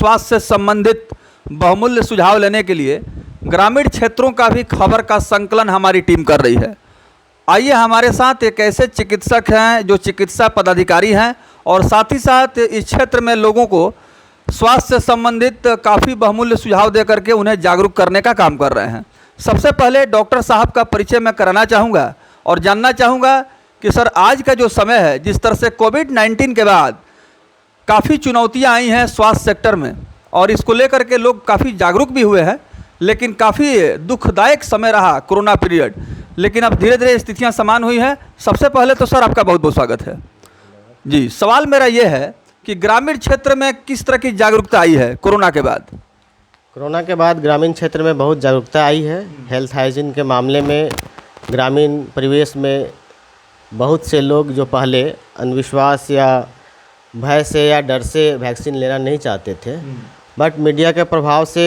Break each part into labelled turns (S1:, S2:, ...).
S1: स्वास्थ्य से संबंधित बहुमूल्य सुझाव लेने के लिए ग्रामीण क्षेत्रों का भी खबर का संकलन हमारी टीम कर रही है। आइए हमारे साथ एक ऐसे चिकित्सक हैं जो चिकित्सा पदाधिकारी हैं और साथ ही साथ इस क्षेत्र में लोगों को स्वास्थ्य से संबंधित काफ़ी बहुमूल्य सुझाव दे करके उन्हें जागरूक करने का काम कर रहे हैं। सबसे पहले डॉक्टर साहब का परिचय मैं कराना चाहूँगा और जानना चाहूँगा कि सर, आज का जो समय है, जिस तरह से कोविड-19 के बाद काफ़ी चुनौतियाँ आई हैं स्वास्थ्य सेक्टर में और इसको लेकर के लोग काफ़ी जागरूक भी हुए हैं, लेकिन काफ़ी दुखदायक समय रहा कोरोना पीरियड, लेकिन अब धीरे धीरे स्थितियाँ समान हुई हैं। सबसे पहले तो सर आपका बहुत बहुत स्वागत है जी। सवाल मेरा ये है कि ग्रामीण क्षेत्र में किस तरह की जागरूकता आई है कोरोना के बाद?
S2: कोरोना के बाद ग्रामीण क्षेत्र में बहुत जागरूकता आई है। हेल्थ हाइजीन के मामले में ग्रामीण परिवेश में बहुत से लोग जो पहले अंधविश्वास या भय से या डर से वैक्सीन लेना नहीं चाहते थे, बट मीडिया के प्रभाव से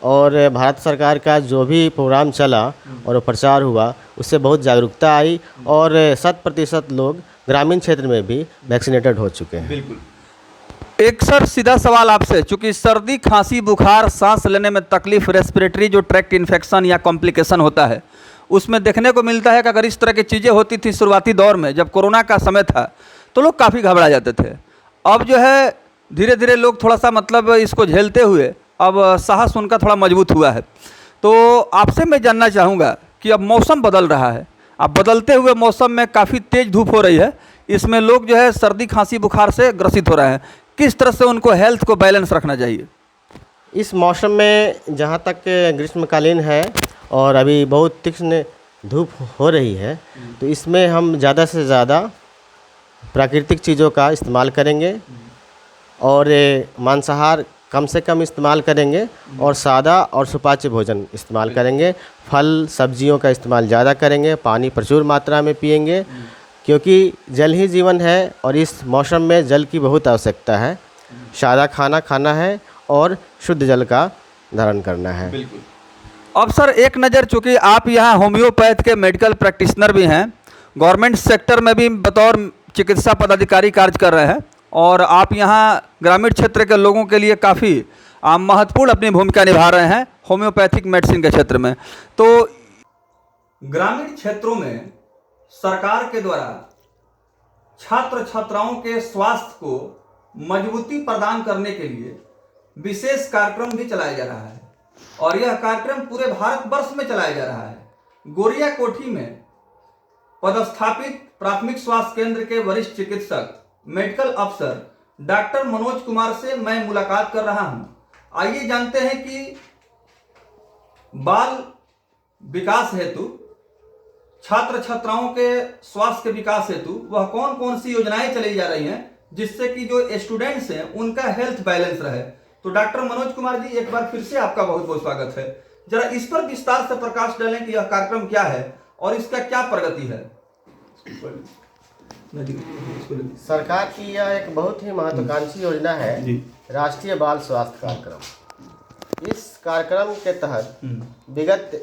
S2: और भारत सरकार का जो भी प्रोग्राम चला और प्रचार हुआ, उससे बहुत जागरूकता आई और 100% लोग ग्रामीण क्षेत्र में भी वैक्सीनेटेड हो चुके हैं।
S1: बिल्कुल। एक सर सीधा सवाल आपसे, चूँकि सर्दी, खांसी, बुखार, सांस लेने में तकलीफ, रेस्पिरेटरी जो ट्रैक्ट इन्फेक्शन या कॉम्प्लिकेशन होता है, उसमें देखने को मिलता है कि अगर इस तरह की चीज़ें होती थी शुरुआती दौर में जब कोरोना का समय था, तो लोग काफ़ी घबरा जाते थे। अब जो है धीरे धीरे लोग थोड़ा सा मतलब इसको झेलते हुए अब साहस उनका थोड़ा मजबूत हुआ है। तो आपसे मैं जानना चाहूँगा कि अब मौसम बदल रहा है, अब बदलते हुए मौसम में काफ़ी तेज़ धूप हो रही है, इसमें लोग जो है सर्दी, खांसी, बुखार से ग्रसित हो रहे हैं। किस तरह से उनको हेल्थ को बैलेंस रखना चाहिए?
S2: इस मौसम में जहाँ तक ग्रीष्मकालीन है और अभी बहुत तीक्ष्ण धूप हो रही है, तो इसमें हम ज़्यादा से ज़्यादा प्राकृतिक चीज़ों का इस्तेमाल करेंगे और मांसाहार कम से कम इस्तेमाल करेंगे और सादा और सुपाच्य भोजन इस्तेमाल करेंगे। फल सब्जियों का इस्तेमाल ज़्यादा करेंगे, पानी प्रचुर मात्रा में पिएंगे, क्योंकि जल ही जीवन है और इस मौसम में जल की बहुत आवश्यकता है। सादा खाना खाना है और शुद्ध जल का धारण करना है।
S1: बिल्कुल। अब सर एक नज़र, चूँकि आप यहाँ होम्योपैथ के मेडिकल प्रैक्टिशनर भी हैं, गवर्नमेंट सेक्टर में भी बतौर चिकित्सा पदाधिकारी कार्य कर रहे हैं और आप यहाँ ग्रामीण क्षेत्र के लोगों के लिए काफ़ी महत्वपूर्ण अपनी भूमिका निभा रहे हैं होम्योपैथिक मेडिसिन के क्षेत्र में। तो ग्रामीण क्षेत्रों में सरकार के द्वारा छात्र छात्राओं के स्वास्थ्य को मजबूती प्रदान करने के लिए विशेष कार्यक्रम भी चलाया जा रहा है और यह कार्यक्रम पूरे भारतवर्ष में चलाया जा रहा है। गोरिया कोठी में पदस्थापित प्राथमिक स्वास्थ्य केंद्र के वरिष्ठ चिकित्सक मेडिकल अफसर डॉक्टर मनोज कुमार से मैं मुलाकात कर रहा हूं। आइए जानते हैं कि बाल विकास हेतु, छात्र छात्राओं के स्वास्थ्य के विकास हेतु वह कौन कौन सी योजनाएं चलाई जा रही हैं जिससे कि जो स्टूडेंट्स हैं उनका हेल्थ बैलेंस रहे। तो डॉक्टर मनोज कुमार जी, एक बार फिर से आपका बहुत बहुत स्वागत है। जरा इस पर विस्तार से प्रकाश डालें कि यह कार्यक्रम क्या है और इसका क्या प्रगति है।
S2: सरकार की यह एक बहुत ही महत्वाकांक्षी योजना है, राष्ट्रीय बाल स्वास्थ्य कार्यक्रम। इस कार्यक्रम के तहत विगत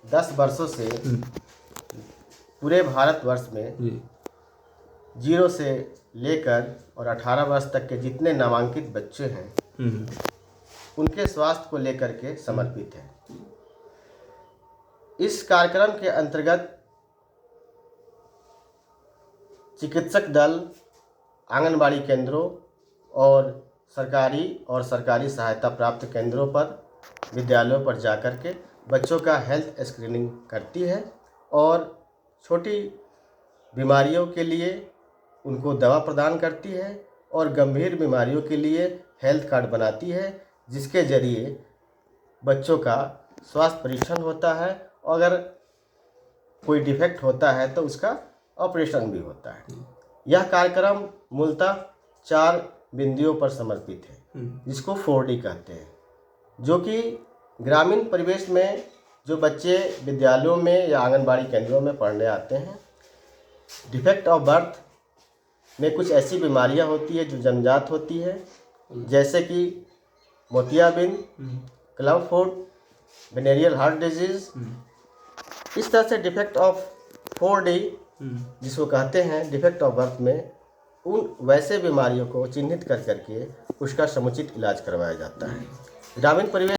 S2: 10 वर्षों से पूरे भारतवर्ष में 0 से लेकर और 18 वर्ष तक के जितने नामांकित बच्चे हैं, उनके स्वास्थ्य को लेकर के समर्पित है। इस कार्यक्रम के अंतर्गत चिकित्सक दल आंगनबाड़ी केंद्रों और सरकारी सहायता प्राप्त केंद्रों पर, विद्यालयों पर जाकर के बच्चों का हेल्थ स्क्रीनिंग करती है और छोटी बीमारियों के लिए उनको दवा प्रदान करती है और गंभीर बीमारियों के लिए हेल्थ कार्ड बनाती है, जिसके ज़रिए बच्चों का स्वास्थ्य परीक्षण होता है और अगर कोई डिफेक्ट होता है तो उसका ऑपरेशन भी होता है। यह कार्यक्रम मूलतः 4 बिंदुओं पर समर्पित है, जिसको 4D कहते हैं, जो कि ग्रामीण परिवेश में जो बच्चे विद्यालयों में या आंगनबाड़ी केंद्रों में पढ़ने आते हैं, डिफेक्ट ऑफ बर्थ में कुछ ऐसी बीमारियां होती है जो जन्मजात होती है, जैसे कि मोतियाबिंद, club foot, venereal heart disease. इस तरह से डिफेक्ट ऑफ 4D जिसको कहते हैं डिफेक्ट ऑफ बर्थ में उन वैसे बीमारियों को चिन्हित कर करके उसका समुचित इलाज करवाया जाता है। ग्रामीण परिवेश